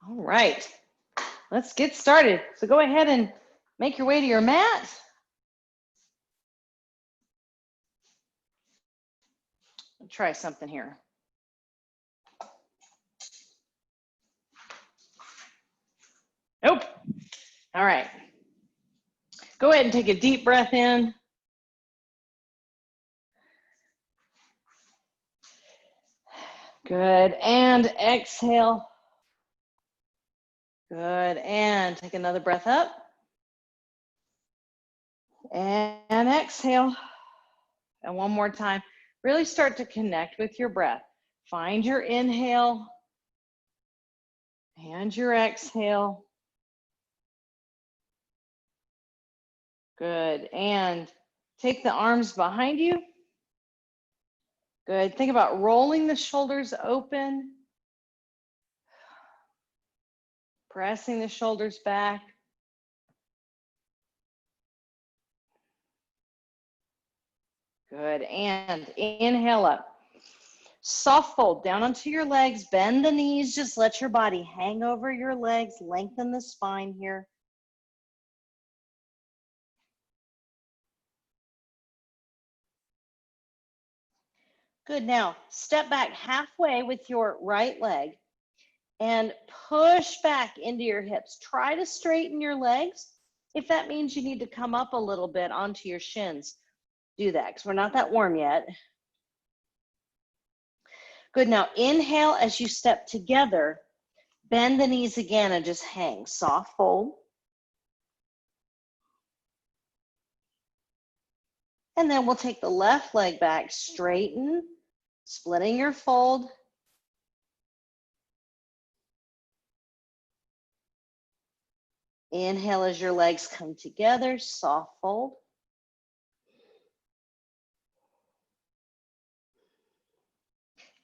All right, let's get started. So go ahead and make your way to your mat. I'll try something here. Nope. All right. Go ahead and take a deep breath in. Good, and exhale. Good, and take another breath up. And exhale. And one more time. Really start to connect with your breath. Find your inhale and your exhale. Good, and take the arms behind you. Good, think about rolling the shoulders open. Pressing the shoulders back. Good, and inhale up. Soft fold down onto your legs, bend the knees, just let your body hang over your legs, lengthen the spine here. Good, now step back halfway with your right leg and push back into your hips. Try to straighten your legs. If that means you need to come up a little bit onto your shins, do that because we're not that warm yet. Good, now inhale as you step together, bend the knees again and just hang, soft fold. And then we'll take the left leg back, straighten, splitting your fold. Inhale as your legs come together, soft fold.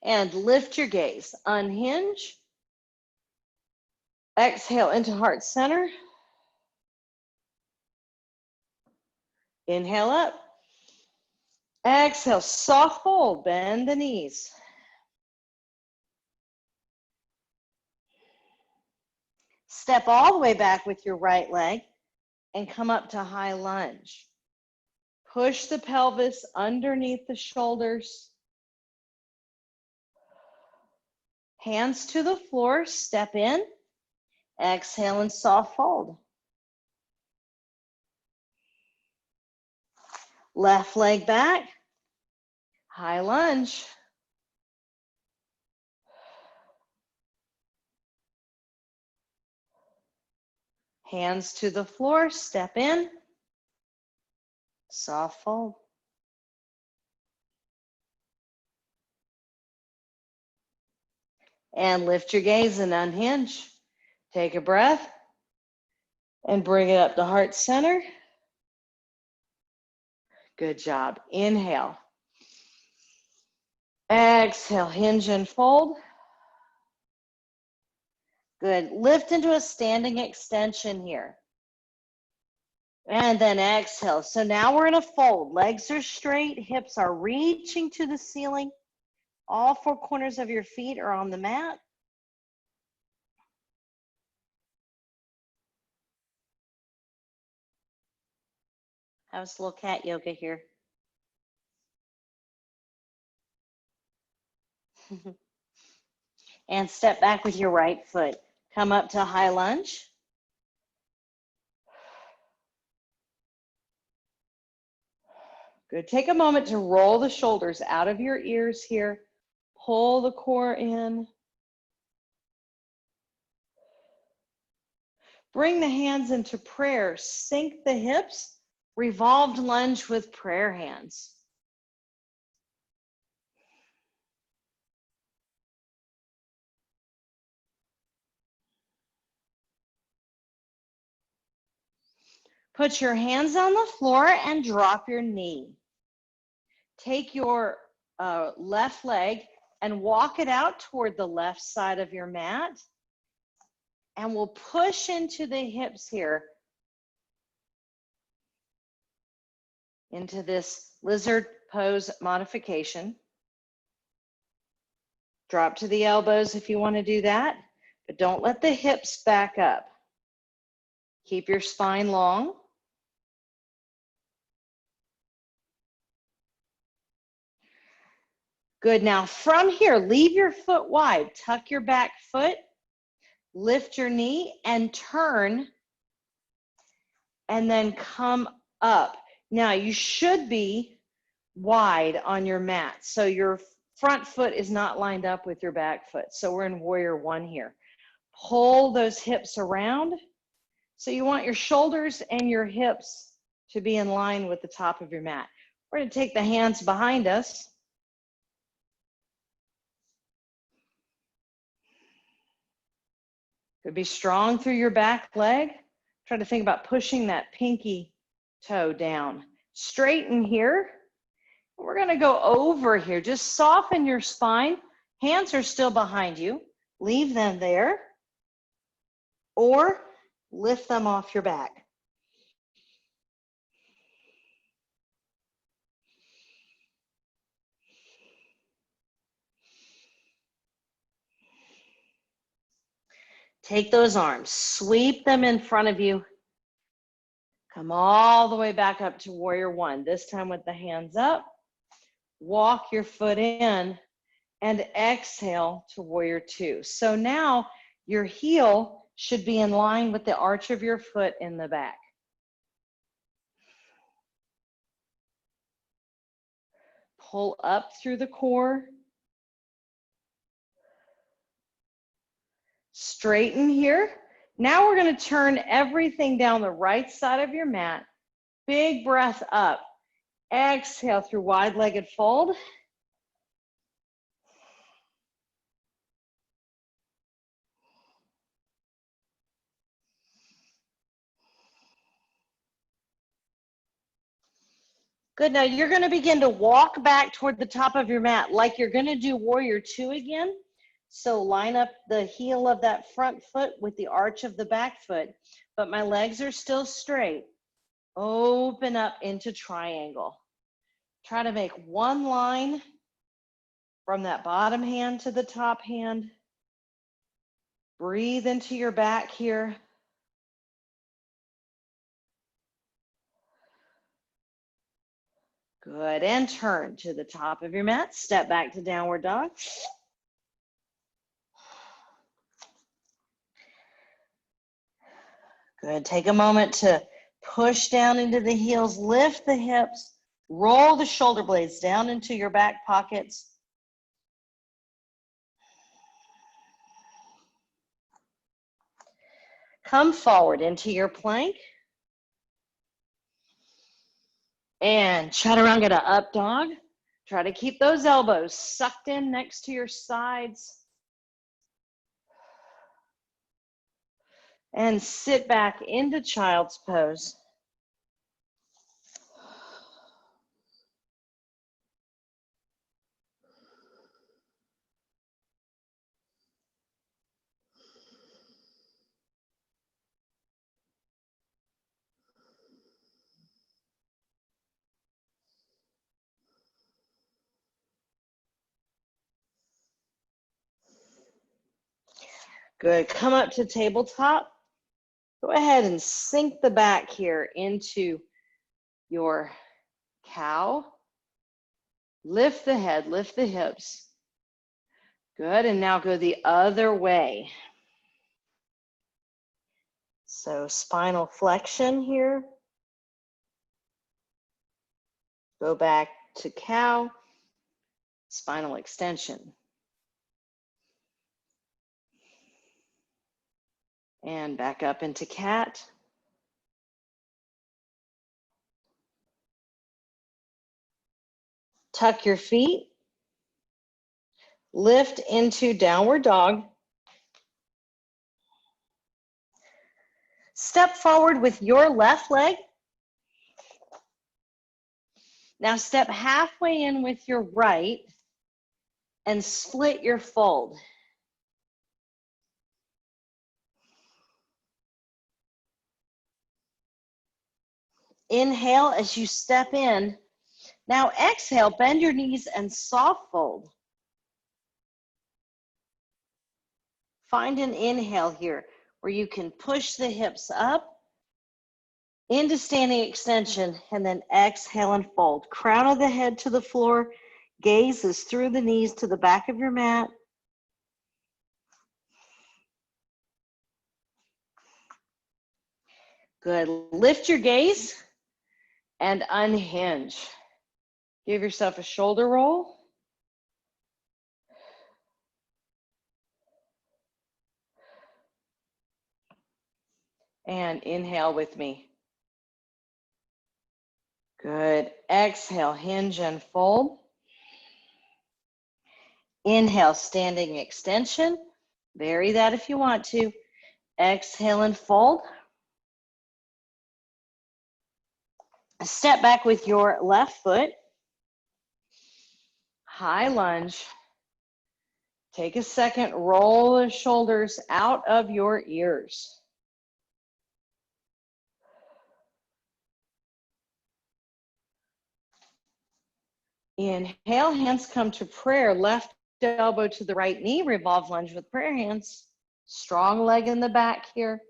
And lift your gaze, unhinge. Exhale into heart center. Inhale up. Exhale, soft fold, bend the knees. Step all the way back with your right leg and come up to high lunge. Push the pelvis underneath the shoulders. Hands to the floor, step in. Exhale and soft fold. Left leg back, high lunge. Hands to the floor, step in, soft fold. And lift your gaze and unhinge. Take a breath and bring it up to heart center. Good job. Inhale. Exhale, hinge and fold. Good. Lift into a standing extension here. And then exhale. So now we're in a fold. Legs are straight, hips are reaching to the ceiling. All four corners of your feet are on the mat. How's a little cat yoga here? And step back with your right foot. Come up to high lunge. Good. Take a moment to roll the shoulders out of your ears here. Pull the core in. Bring the hands into prayer. Sink the hips. Revolved lunge with prayer hands. Put your hands on the floor and drop your knee. Take your left leg and walk it out toward the left side of your mat. And we'll push into the hips here, into this lizard pose modification. Drop to the elbows if you want to do that. but don't let the hips back up. Keep your spine long. Good. Now from here, leave your foot wide. Tuck your back foot, lift your knee and turn, and then come up. Now you should be wide on your mat, so your front foot is not lined up with your back foot. So we're in warrior one here. Pull those hips around. So you want your shoulders and your hips to be in line with the top of your mat. We're going to take the hands behind us. Could be strong through your back leg. Try to think about pushing that pinky toe down. Straighten here. We're going to go over here. Just soften your spine. Hands are still behind you. Leave them there. Or lift them off your back. Take those arms, sweep them in front of you. Come all the way back up to warrior one, this time with the hands up. Walk your foot in and exhale to warrior two. So now your heel should be in line with the arch of your foot in the back. Pull up through the core. Straighten here. Now we're going to turn everything down the right side of your mat. Big breath up. Exhale through wide-legged fold. Good. Now you're going to begin to walk back toward the top of your mat like you're going to do warrior two again. So line up the heel of that front foot with the arch of the back foot, but my legs are still straight. Open up into triangle. Try to make one line from that bottom hand to the top hand. Breathe into your back here. Good, and turn to the top of your mat. Step back to downward dog. Good, take a moment to push down into the heels, lift the hips, roll the shoulder blades down into your back pockets. Come forward into your plank. And chaturanga to up dog. Try to keep those elbows sucked in next to your sides. And sit back into child's pose. Good, come up to tabletop. Go ahead and sink the back here into your cow. Lift the head, lift the hips. Good, and now go the other way. So spinal flexion here. Go back to cow, spinal extension. And back up into cat. Tuck your feet. Lift into downward dog. Step forward with your left leg. Now step halfway in with your right and split your fold. Inhale as you step in. Now exhale, bend your knees and soft fold. Find an inhale here where you can push the hips up into standing extension, and then exhale and fold. Crown of the head to the floor, gaze is through the knees to the back of your mat. Good. Lift your gaze and unhinge. Give yourself a shoulder roll. And inhale with me. Good. Exhale, hinge and fold. Inhale, standing extension. Vary that if you want to. Exhale and fold. Step back with your left foot. High lunge. Take a second, roll the shoulders out of your ears. Inhale, hands come to prayer. Left elbow to the right knee, revolve lunge with prayer hands. Strong leg in the back here.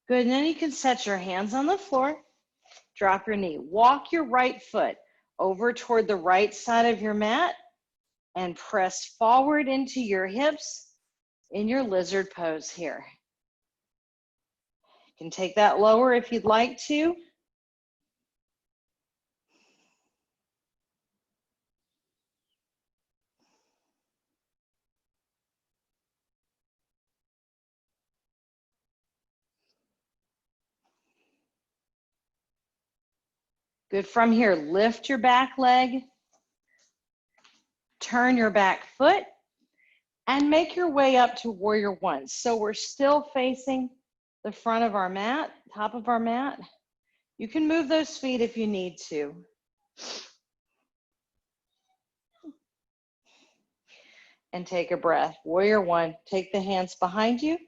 Good, and then you can set your hands on the floor, drop your knee. Walk your right foot over toward the right side of your mat and press forward into your hips in your lizard pose here. You can take that lower if you'd like to. Good, from here, lift your back leg, turn your back foot, and make your way up to warrior one. So we're still facing the front of our mat, top of our mat. You can move those feet if you need to. And take a breath. Warrior one, take the hands behind you.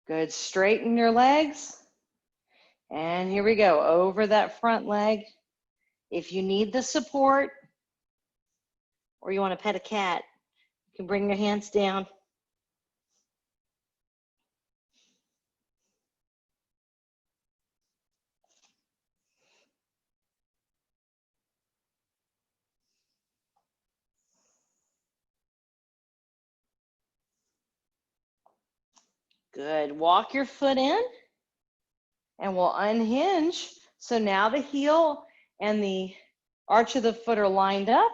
Good, straighten your legs. And here we go, over that front leg. If you need the support, or you want to pet a cat, you can bring your hands down. Good, walk your foot in, and we'll unhinge. So now the heel and the arch of the foot are lined up,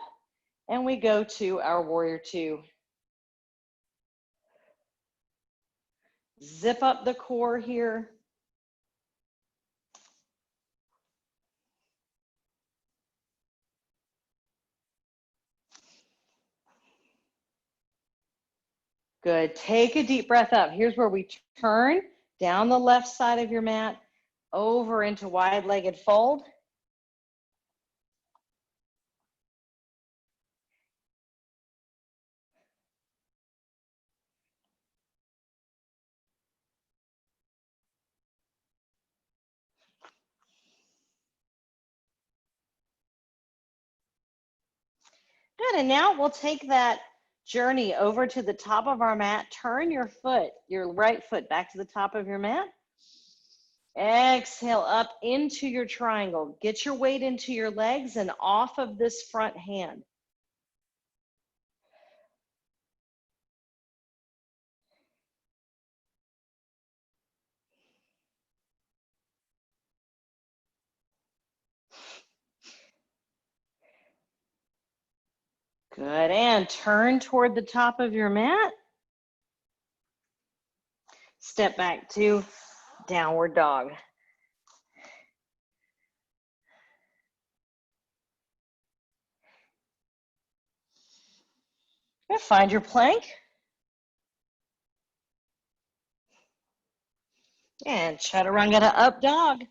and we go to our warrior two. Zip up the core here. Good, take a deep breath up. Here's where we turn down the left side of your mat, over into wide-legged fold. Good, and now we'll take that journey over to the top of our mat. Turn your foot, your right foot, back to the top of your mat. Exhale up into your triangle. Get your weight into your legs and off of this front hand. Good, and turn toward the top of your mat. Step back to downward dog. Find your plank. And chaturanga to up dog.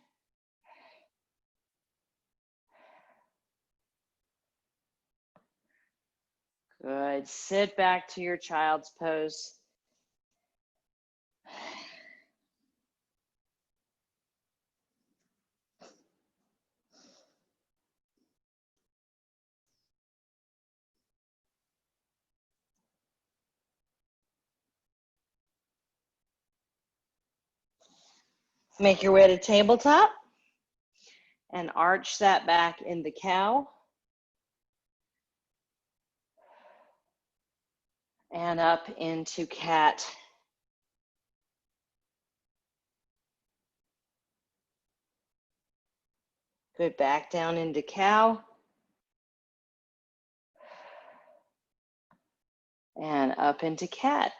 Good. Sit back to your child's pose. Make your way to tabletop and arch that back into cow. And up into cat. Good, back down into cow. And up into cat.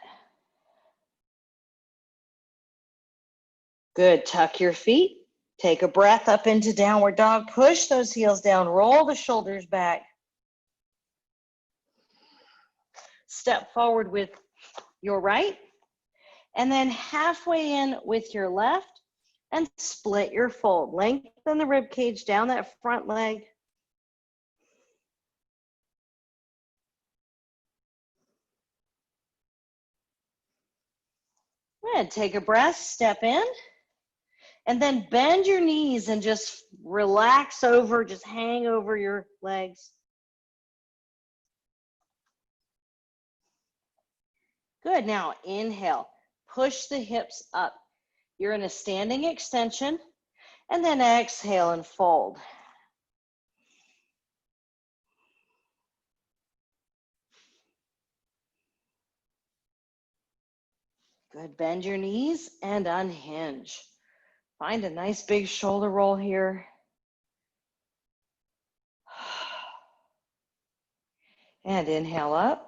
Good, tuck your feet. Take a breath up into downward dog. Push those heels down, roll the shoulders back. Step forward with your right, and then halfway in with your left, and split your fold. Lengthen the rib cage down that front leg. Good, take a breath, step in, and then bend your knees and just relax over, just hang over your legs. Good, now inhale, push the hips up. You're in a standing extension, and then exhale and fold. Good, bend your knees and unhinge. Find a nice big shoulder roll here. And inhale up.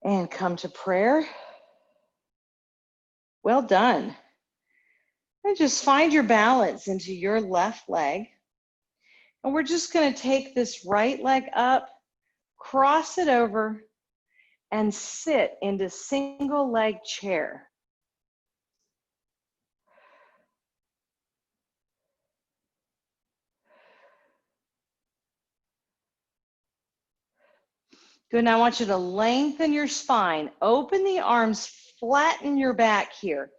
And come to prayer. Well done. And just find your balance into your left leg. And we're just going to take this right leg up, cross it over, and sit into single leg chair. Good, now I want you to lengthen your spine, open the arms, flatten your back here.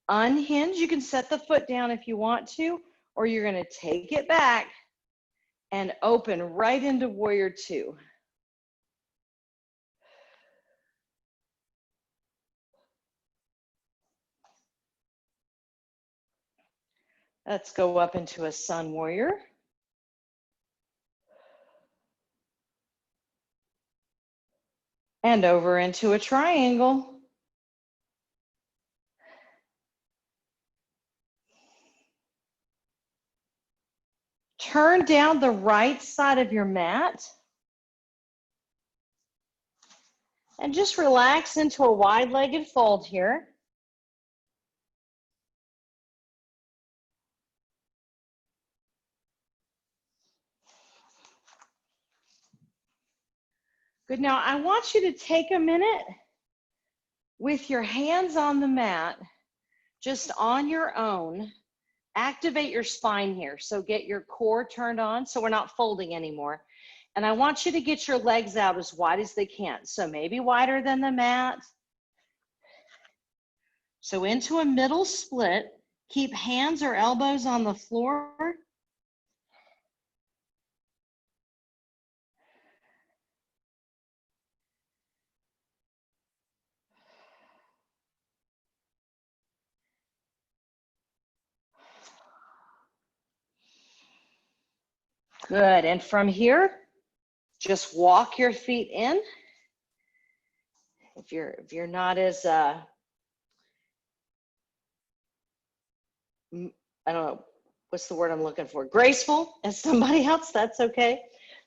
Unhinge, you can set the foot down if you want to, or you're gonna take it back and open right into warrior two. Let's go up into a sun warrior. And over into a triangle. Turn down the right side of your mat. And just relax into a wide-legged fold here. Good, now I want you to take a minute with your hands on the mat, just on your own. Activate your spine here. So get your core turned on so we're not folding anymore. And I want you to get your legs out as wide as they can. So maybe wider than the mat. So into a middle split. Keep hands or elbows on the floor. Good, and from here, just walk your feet in. If you're not as I don't know, what's the word I'm looking for? Graceful as somebody else, that's okay.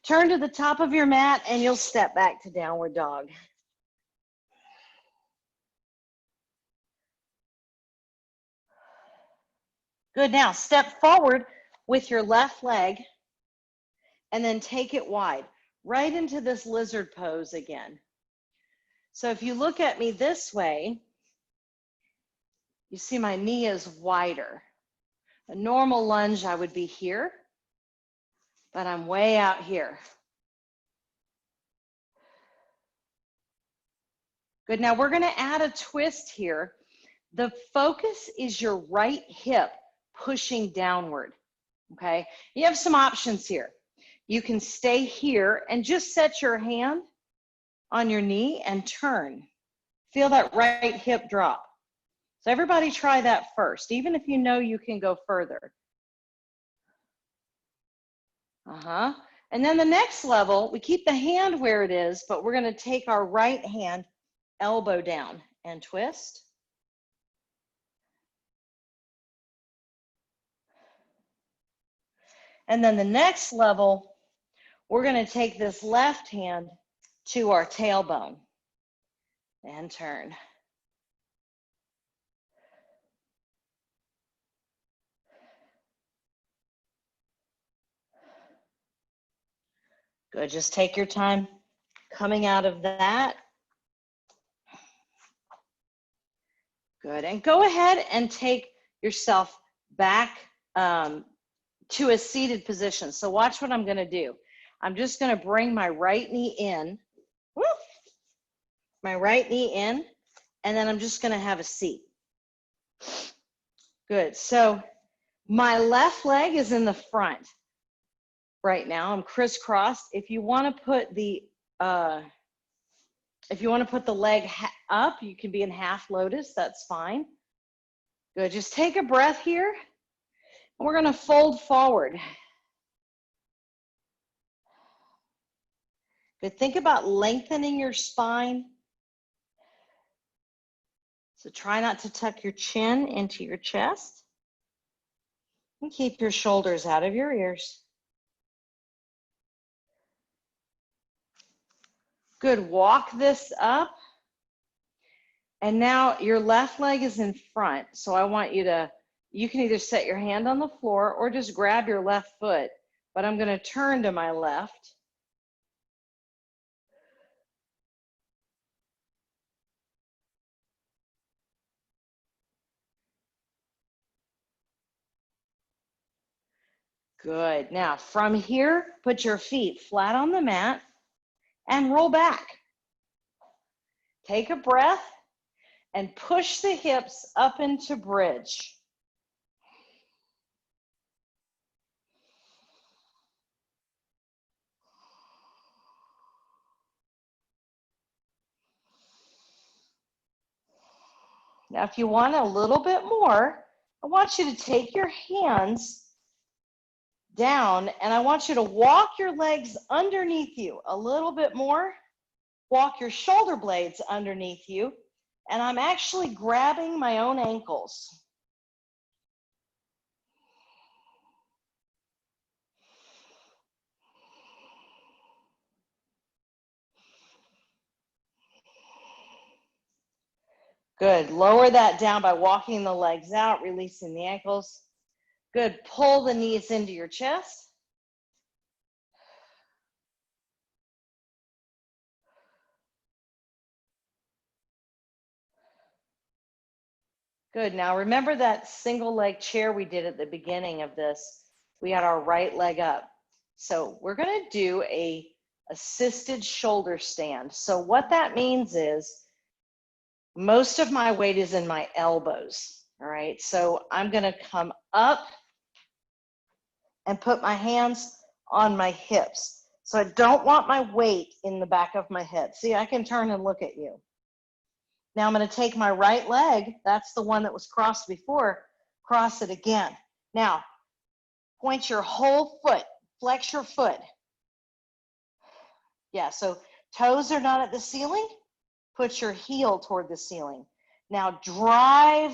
Turn to the top of your mat and you'll step back to downward dog. Good, now step forward with your left leg and then take it wide, right into this lizard pose again. So if you look at me this way, you see my knee is wider. A normal lunge, I would be here, but I'm way out here. Good, now we're gonna add a twist here. The focus is your right hip pushing downward, okay? You have some options here. You can stay here and just set your hand on your knee and turn. Feel that right hip drop. So everybody try that first, even if you know you can go further. And then the next level, we keep the hand where it is, but we're gonna take our right hand, elbow down and twist. And then the next level, we're gonna take this left hand to our tailbone and turn. Good, just take your time coming out of that. Good, and go ahead and take yourself back to a seated position. So watch what I'm gonna do. I'm just gonna bring my right knee in, my right knee in, and then I'm just gonna have a seat. Good, so my left leg is in the front right now. I'm crisscrossed. If you wanna put the leg up, you can be in half lotus, that's fine. Good, just take a breath here. And we're gonna fold forward. Good, think about lengthening your spine. So try not to tuck your chin into your chest. And keep your shoulders out of your ears. Good, walk this up. And now your left leg is in front. So I want you to, you can either set your hand on the floor or just grab your left foot. But I'm gonna turn to my left. Good, now from here, put your feet flat on the mat and roll back. Take a breath and push the hips up into bridge. Now, if you want a little bit more, I want you to take your hands down and I want you to walk your legs underneath you a little bit more. Walk your shoulder blades underneath you. And I'm actually grabbing my own ankles. Good, lower that down by walking the legs out, releasing the ankles. Good, pull the knees into your chest. Good, now remember that single leg chair we did at the beginning of this? We had our right leg up. So we're gonna do a assisted shoulder stand. So what that means is most of my weight is in my elbows, all right? So I'm gonna come up and put my hands on my hips. So I don't want my weight in the back of my head. See, I can turn and look at you. Now I'm gonna take my right leg, that's the one that was crossed before, cross it again. Now, point your whole foot, flex your foot. Yeah, so toes are not at the ceiling, put your heel toward the ceiling. Now drive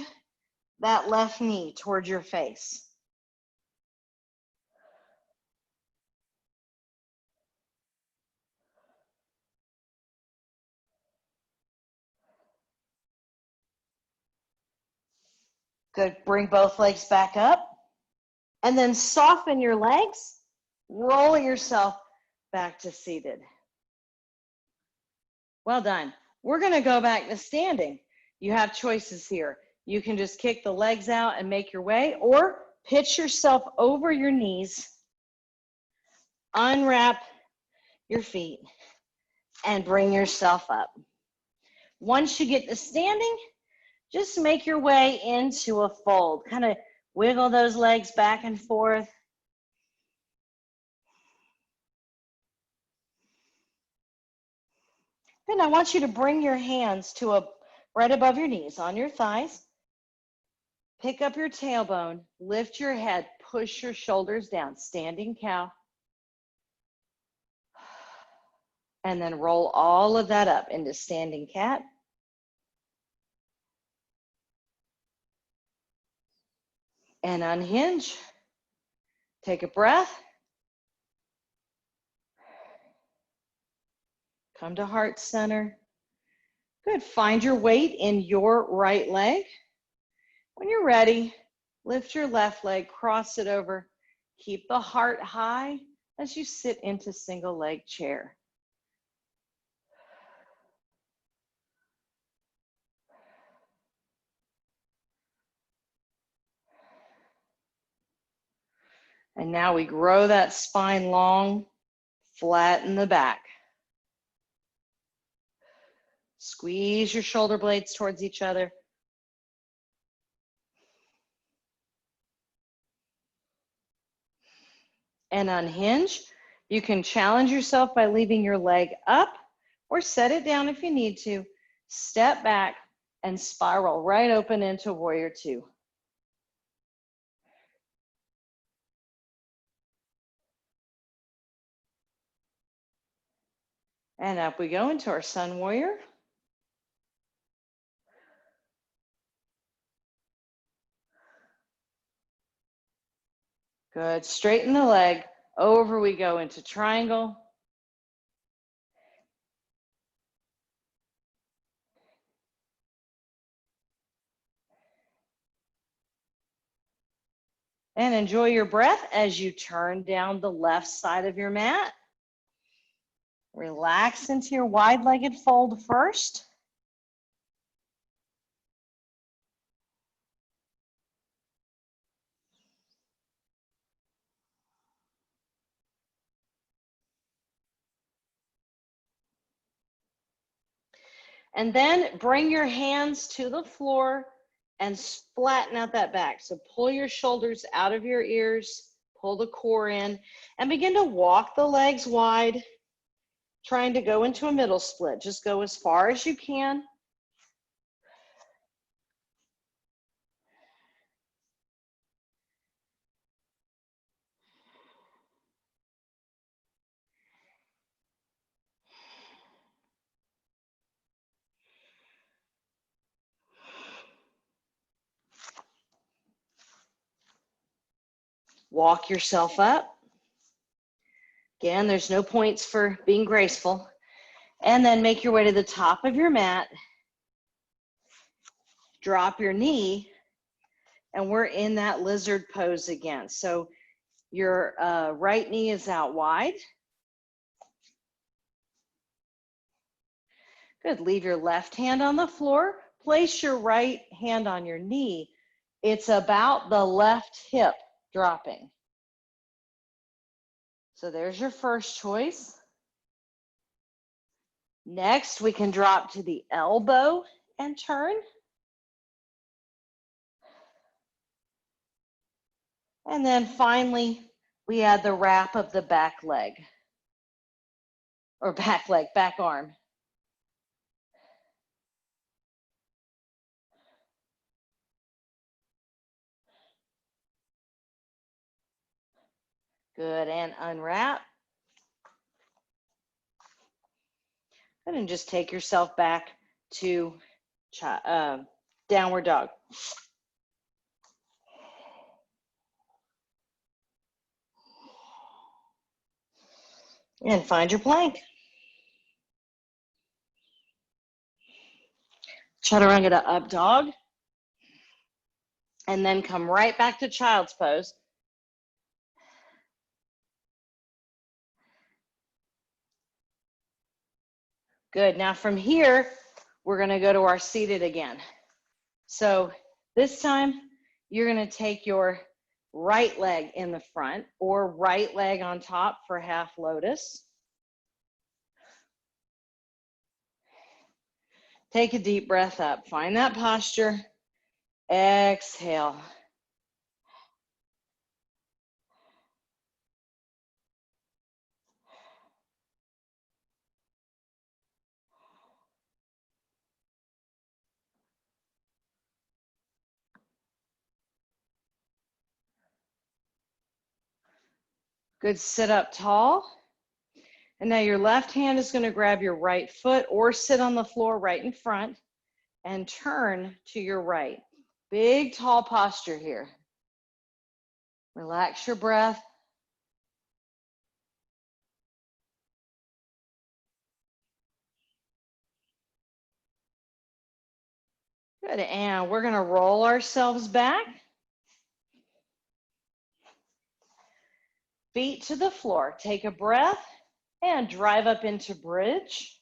that left knee toward your face. Good, bring both legs back up. And then soften your legs, roll yourself back to seated. Well done. We're gonna go back to standing. You have choices here. You can just kick the legs out and make your way, or pitch yourself over your knees, unwrap your feet, and bring yourself up. Once you get to standing, just make your way into a fold. Kind of wiggle those legs back and forth. Then I want you to bring your hands to right above your knees on your thighs. Pick up your tailbone, lift your head, push your shoulders down, standing cow. And then roll all of that up into standing cat. And unhinge. Take a breath. Come to heart center. Good. Find your weight in your right leg. When you're ready, lift your left leg, cross it over. Keep the heart high as you sit into single leg chair. And now we grow that spine long, flatten the back. Squeeze your shoulder blades towards each other. And unhinge. You can challenge yourself by leaving your leg up or set it down if you need to. Step back and spiral right open into warrior two. And up we go into our sun warrior. Good. Straighten the leg. Over we go into triangle. And enjoy your breath as you turn down the left side of your mat. Relax into your wide-legged fold first. And then bring your hands to the floor and flatten out that back. So pull your shoulders out of your ears, pull the core in, and begin to walk the legs wide, trying to go into a middle split. Just go as far as you can. Walk yourself up. Again, there's no points for being graceful. And then make your way to the top of your mat. Drop your knee, and we're in that lizard pose again. So your right knee is out wide. Good. Leave your left hand on the floor. Place your right hand on your knee. It's about the left hip dropping. So there's your first choice. Next, we can drop to the elbow and turn. And then finally, we add the wrap of the back leg, or back leg, back arm. Good, and unwrap. Good, and just take yourself back to downward dog. And find your plank. Chaturanga to up dog. And then come right back to child's pose. Good. Now from here, we're going to go to our seated again. So this time, you're going to take your right leg in the front or right leg on top for half lotus. Take a deep breath up. Find that posture. Exhale. Good, sit up tall. And now your left hand is going to grab your right foot or sit on the floor right in front and turn to your right. Big, tall posture here. Relax your breath. Good, and we're going to roll ourselves back. Feet to the floor. Take a breath and drive up into bridge.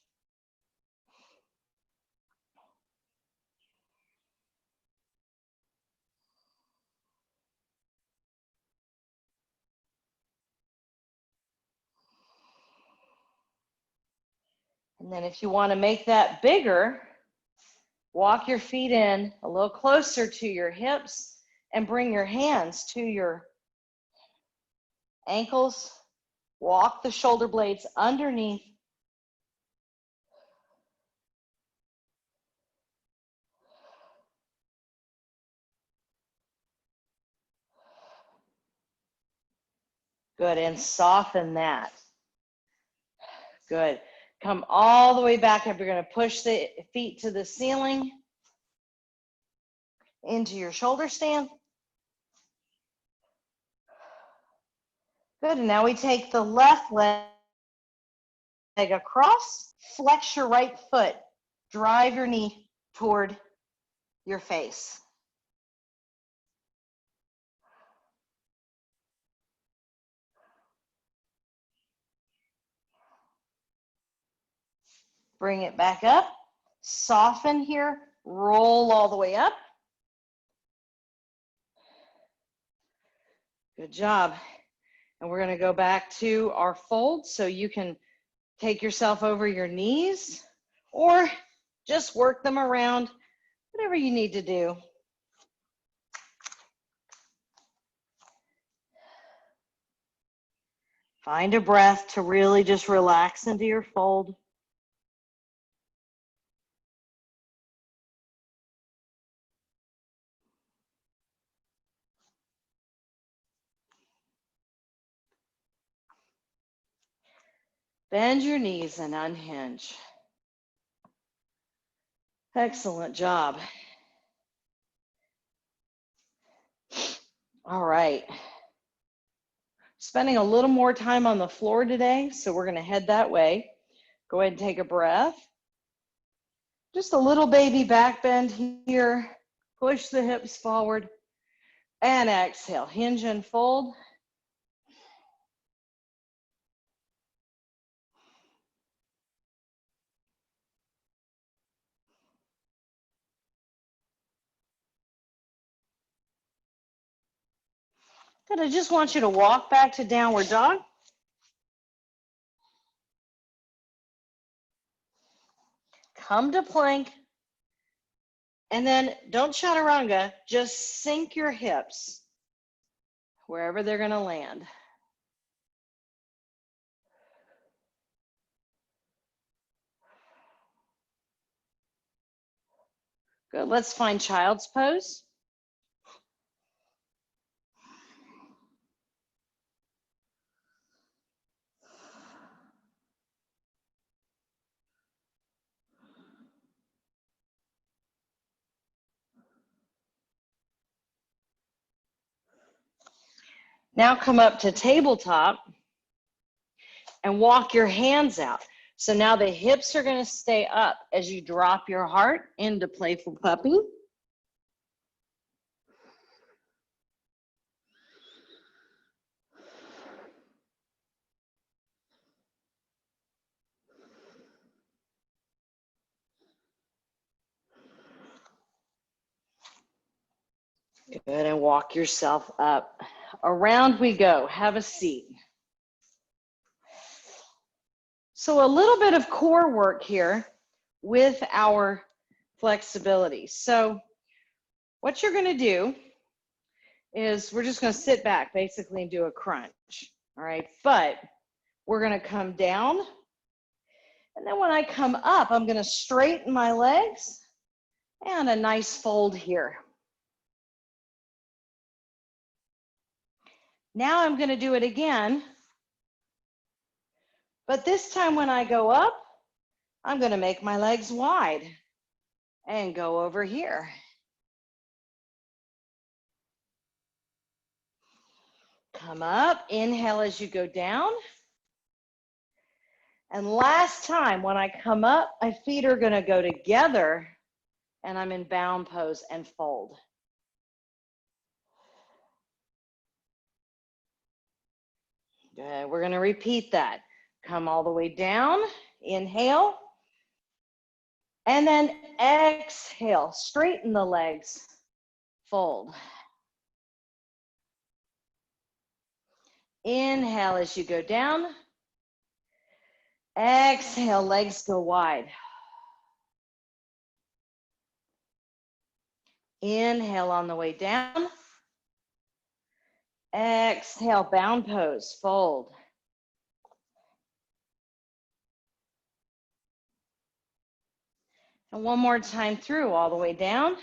And then if you want to make that bigger, walk your feet in a little closer to your hips and bring your hands to your ankles. Walk the shoulder blades underneath. Good, and soften that. Good. Come all the way back up. You're going to push the feet to the ceiling into your shoulder stand. Good, and now we take the left leg across, flex your right foot, drive your knee toward your face. Bring it back up, soften here, roll all the way up. Good job. And we're going to go back to our fold, so you can take yourself over your knees or just work them around, whatever you need to do. Find a breath to really just relax into your fold. Bend your knees and unhinge. Excellent job. All right. Spending a little more time on the floor today, so we're going to head that way. Go ahead and take a breath. Just a little baby back bend here. Push the hips forward and exhale. Hinge and fold. Good. I just want you to walk back to downward dog. Come to plank. And then don't chaturanga, just sink your hips wherever they're going to land. Good. Let's find child's pose. Now come up to tabletop and walk your hands out. So now the hips are going to stay up as you drop your heart into playful puppy. Good, and walk yourself up. Around we go. Have a seat. So a little bit of core work here with our flexibility. So what you're going to do is we're just going to sit back basically and do a crunch. All right. But we're going to come down. And then when I come up, I'm going to straighten my legs and a nice fold here. Now I'm going to do it again. But this time when I go up, I'm going to make my legs wide and go over here. Come up, inhale as you go down. And last time when I come up, my feet are going to go together and I'm in bound pose and fold. Good. We're going to repeat that. Come all the way down, inhale, and then exhale, straighten the legs, fold. Inhale as you go down, exhale, legs go wide. Inhale on the way down, exhale, bound pose, fold. And one more time through, all the way down.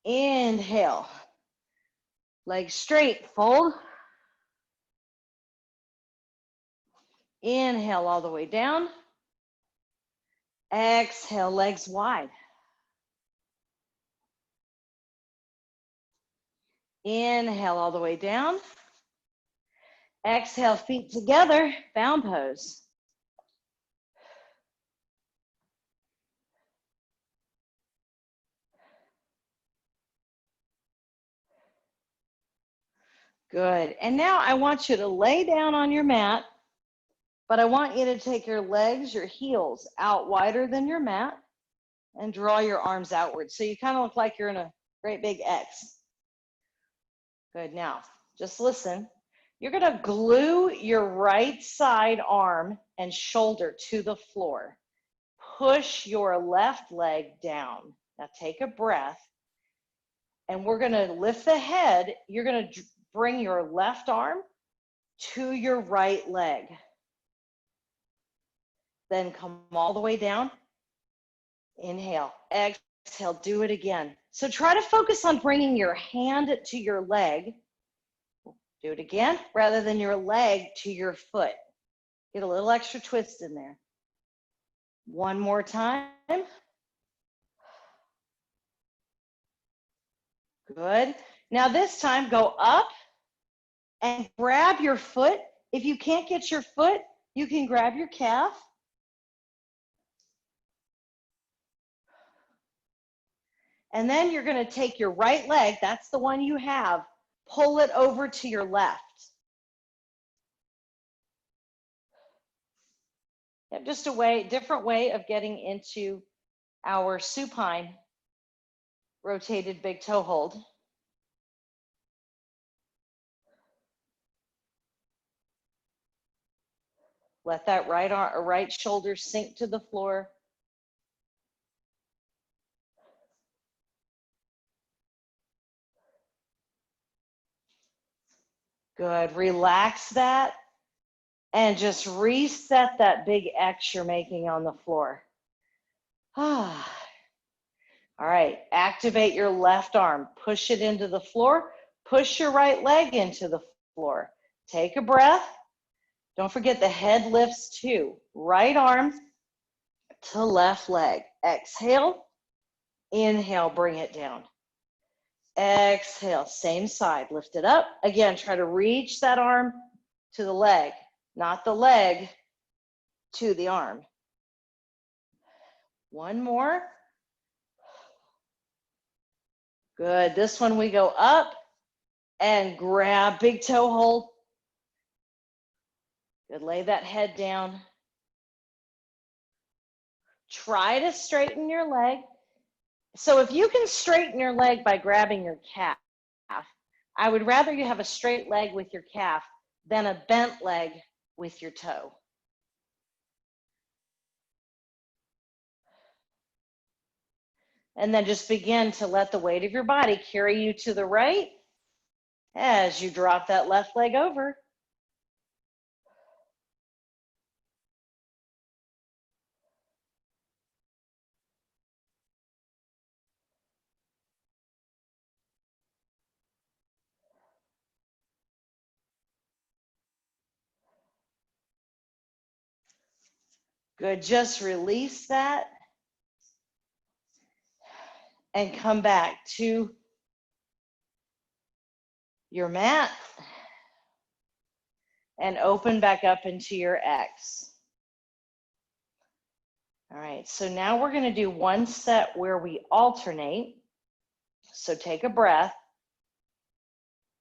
Inhale, legs straight, fold. Inhale all the way down. Exhale, legs wide. Inhale all the way down. Exhale, feet together, bound pose. Good. And now I want you to lay down on your mat, but I want you to take your legs, your heels out wider than your mat and draw your arms outward. So you kind of look like you're in a great big X. Good. Now, just listen. You're going to glue your right side arm and shoulder to the floor. Push your left leg down. Now take a breath. And we're going to lift the head. You're going to bring your left arm to your right leg. Then come all the way down. Inhale, exhale, do it again. So try to focus on bringing your hand to your leg. Do it again, rather than your leg to your foot. Get a little extra twist in there. One more time. Good. Now this time, go up and grab your foot. If you can't get your foot, you can grab your calf. And then you're going to take your right leg, that's the one you have, pull it over to your left. Just a different way of getting into our supine rotated big toe hold. Let that right shoulder sink to the floor. Good. Relax that and just reset that big X you're making on the floor. All right. Activate your left arm. Push it into the floor. Push your right leg into the floor. Take a breath. Don't forget the head lifts too. Right arm to left leg. Exhale. Inhale, bring it down. Exhale, same side, lift it up. Again, try to reach that arm to the leg, not the leg to the arm. One more. Good. This one we go up and grab big toe hold. Good. Lay that head down. Try to straighten your leg. So if you can straighten your leg by grabbing your calf, I would rather you have a straight leg with your calf than a bent leg with your toe. And then just begin to let the weight of your body carry you to the right as you drop that left leg over. Good, just release that and come back to your mat and open back up into your X. All right, so now we're gonna do one set where we alternate. So take a breath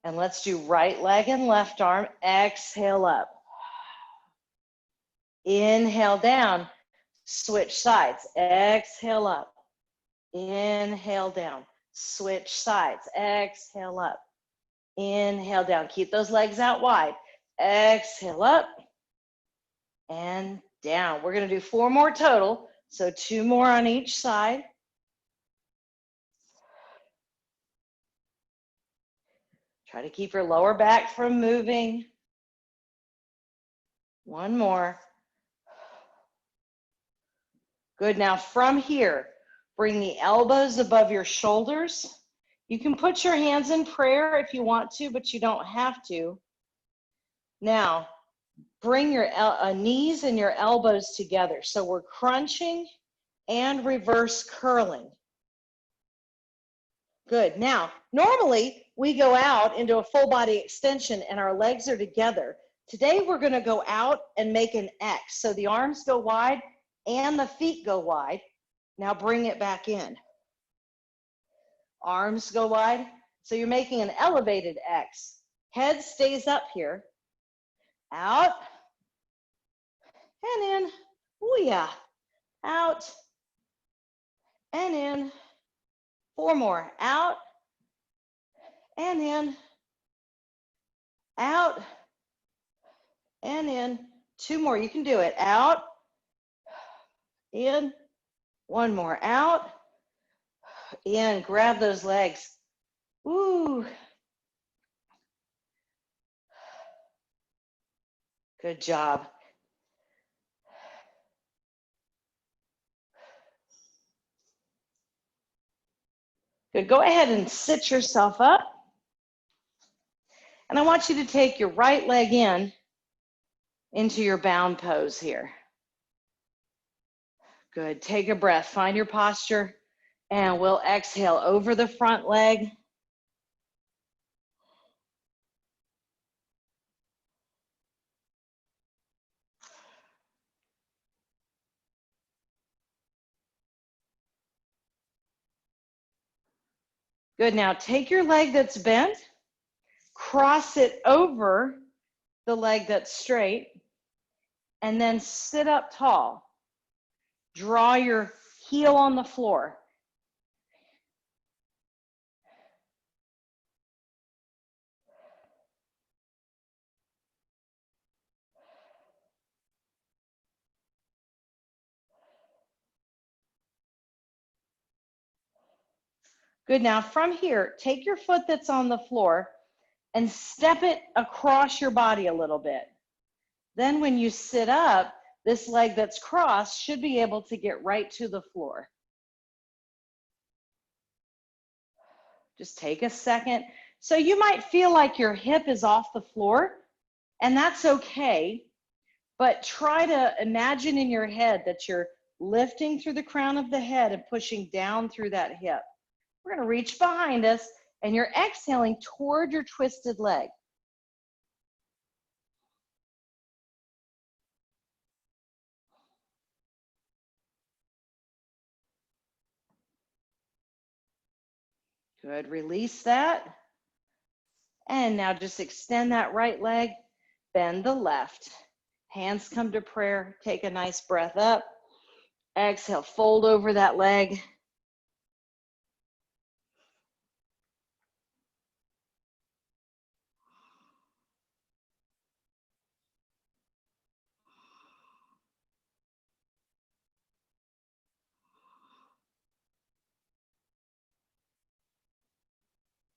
and let's do right leg and left arm. Exhale up. Inhale down, switch sides. Exhale up. Inhale down, switch sides. Exhale up. Inhale down. Keep those legs out wide. Exhale up and down. We're going to do 4 more total, so 2 more on each side. Try to keep your lower back from moving. 1 more. Good. Now from here, bring the elbows above your shoulders. You can put your hands in prayer if you want to, but you don't have to. Now, bring your knees and your elbows together. So we're crunching and reverse curling. Good. Now, normally we go out into a full body extension and our legs are together. Today we're going to go out and make an X. So the arms go wide and the feet go wide. Now bring it back in. Arms go wide. So you're making an elevated X. Head stays up here. Out and in. Oh yeah. Out and in. 4 more. Out and in. Out and in. 2 more. You can do it. Out, in. 1 more. Out, in. Grab those legs. Ooh. Good job. Good. Go ahead and sit yourself up. And I want you to take your right leg into your bound pose here. Good. Take a breath. Find your posture. And we'll exhale over the front leg. Good. Now take your leg that's bent, cross it over the leg that's straight, and then sit up tall. Draw your heel on the floor. Good. Now from here, take your foot that's on the floor and step it across your body a little bit. Then when you sit up, this leg that's crossed should be able to get right to the floor. Just take a second. So you might feel like your hip is off the floor, and that's okay. But try to imagine in your head that you're lifting through the crown of the head and pushing down through that hip. We're going to reach behind us, and you're exhaling toward your twisted leg. Good. Release that. And now just extend that right leg, bend the left. Hands come to prayer. Take a nice breath up. Exhale, fold over that leg.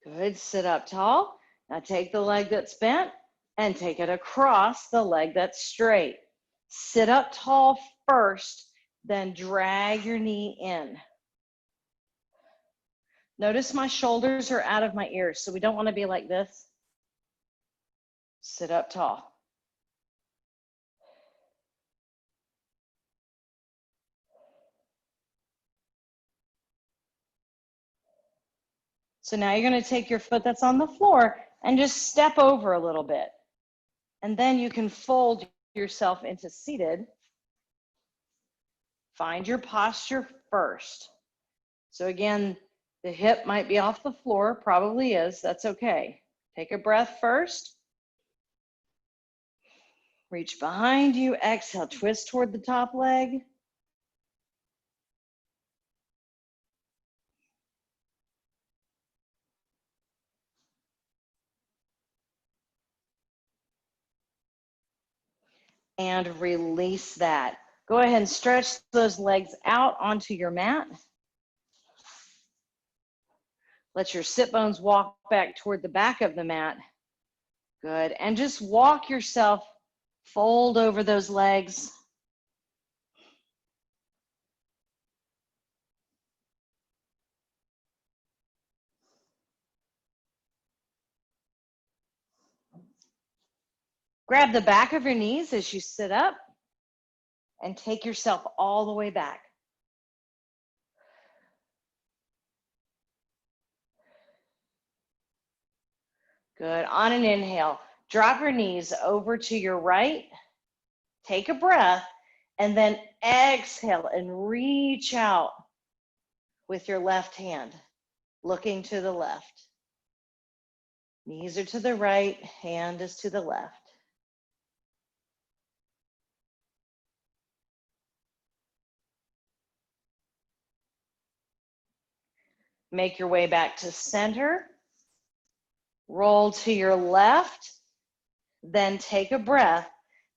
Good, sit up tall. Now take the leg that's bent and take it across the leg that's straight. Sit up tall first, then drag your knee in. Notice my shoulders are out of my ears, so we don't want to be like this. Sit up tall. So now you're going to take your foot that's on the floor and just step over a little bit. And then you can fold yourself into seated. Find your posture first. So again, the hip might be off the floor, probably is, that's okay. Take a breath first. Reach behind you, exhale, twist toward the top leg. And release that. Go ahead and stretch those legs out onto your mat. Let your sit bones walk back toward the back of the mat. Good. And just walk yourself, fold over those legs. Grab the back of your knees as you sit up and take yourself all the way back. Good. On an inhale, drop your knees over to your right. Take a breath and then exhale and reach out with your left hand, looking to the left. Knees are to the right, hand is to the left. Make your way back to center. Roll to your left, then take a breath.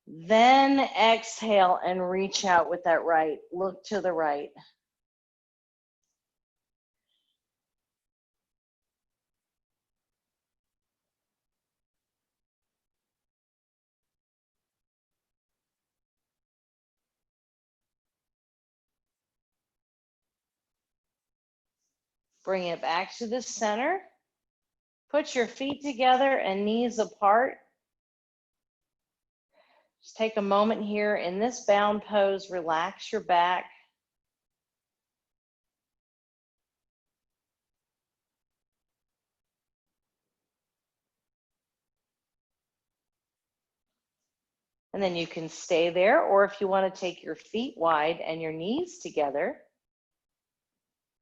Then exhale and reach out with that right. Look to the right. Bring it back to the center. Put your feet together and knees apart. Just take a moment here in this bound pose, relax your back. And then you can stay there, or if you want to take your feet wide and your knees together,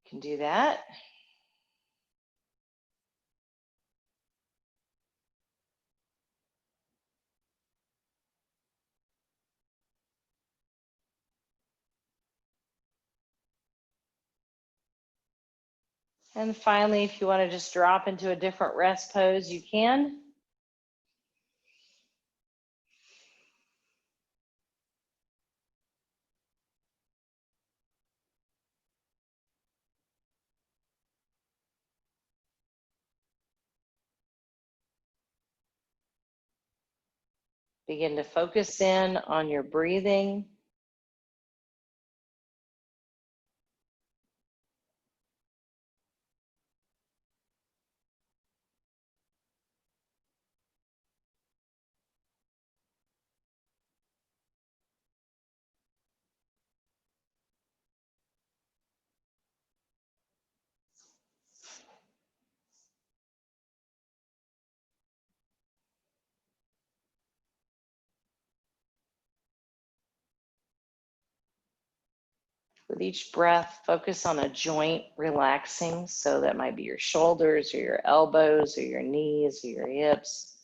you can do that. And finally, if you want to just drop into a different rest pose, you can. Begin to focus in on your breathing. With each breath, focus on a joint relaxing. So that might be your shoulders or your elbows or your knees or your hips.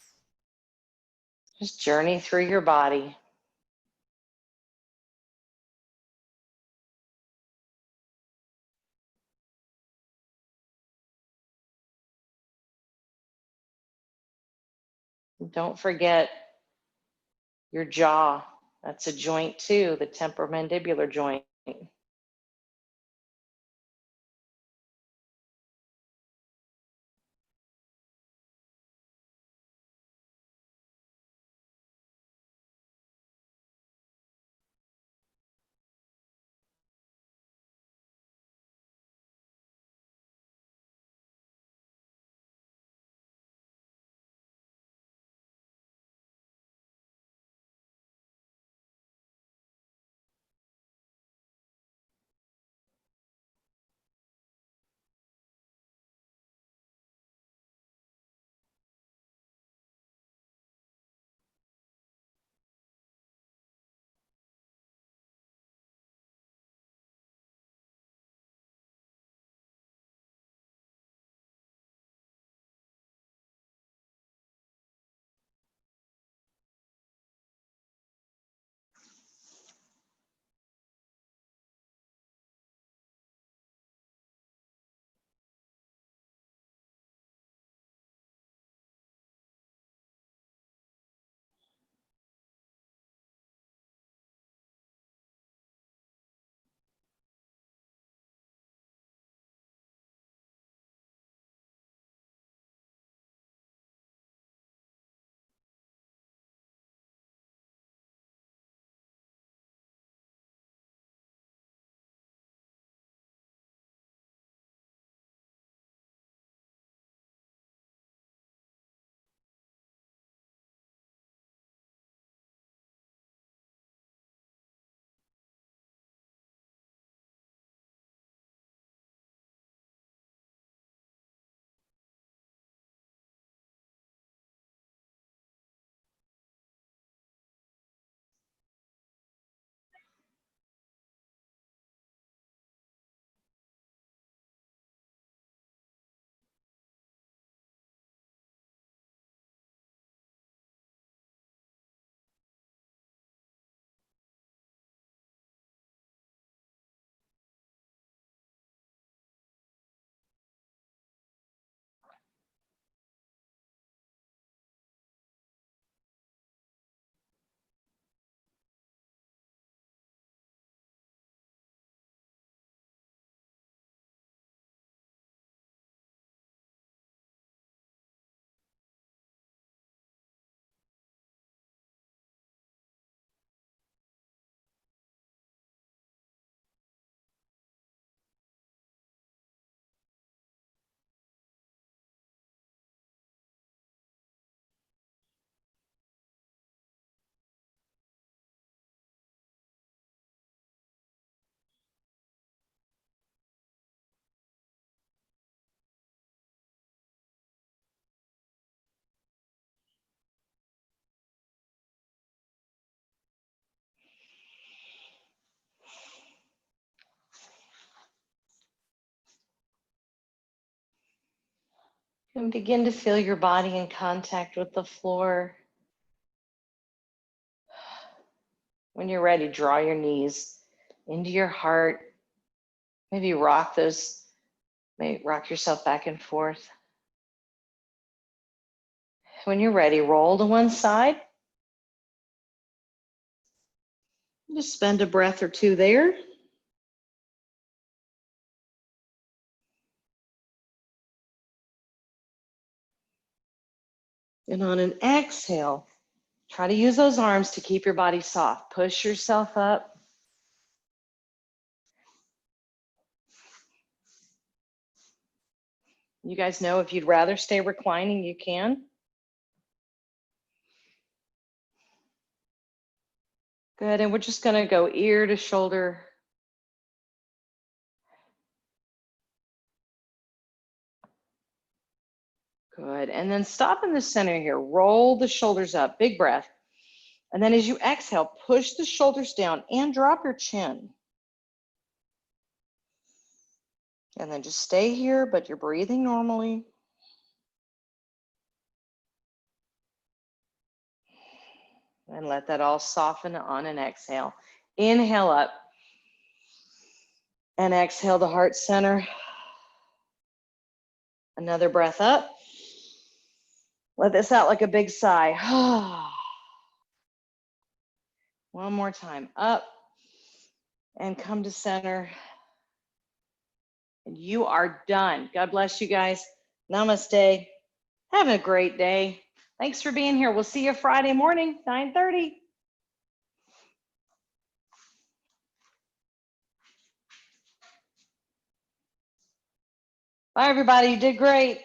Just journey through your body. Don't forget your jaw. That's a joint too, the temporomandibular joint. And begin to feel your body in contact with the floor. When you're ready, draw your knees into your heart. Maybe rock yourself back and forth. When you're ready, roll to one side. Just spend a breath or two there. And on an exhale, try to use those arms to keep your body soft. Push yourself up. You guys know if you'd rather stay reclining, you can. Good, and we're just gonna go ear to shoulder. Good, and then stop in the center here. Roll the shoulders up, big breath. And then as you exhale, push the shoulders down and drop your chin. And then just stay here, but you're breathing normally. And let that all soften on an exhale. Inhale up. And exhale to heart center. Another breath up. Let this out like a big sigh. One more time. Up. And come to center. And you are done. God bless you guys. Namaste. Have a great day. Thanks for being here. We'll see you Friday morning, 9:30. Bye, everybody. You did great.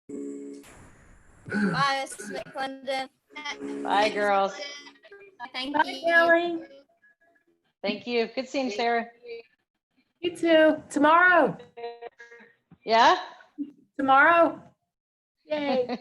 Bye, Miss McClendon. Bye, girls. Thank Bye, you. Kelly. Thank you. Good seeing you, Sarah. You too. Tomorrow. Yeah? Tomorrow. Yay.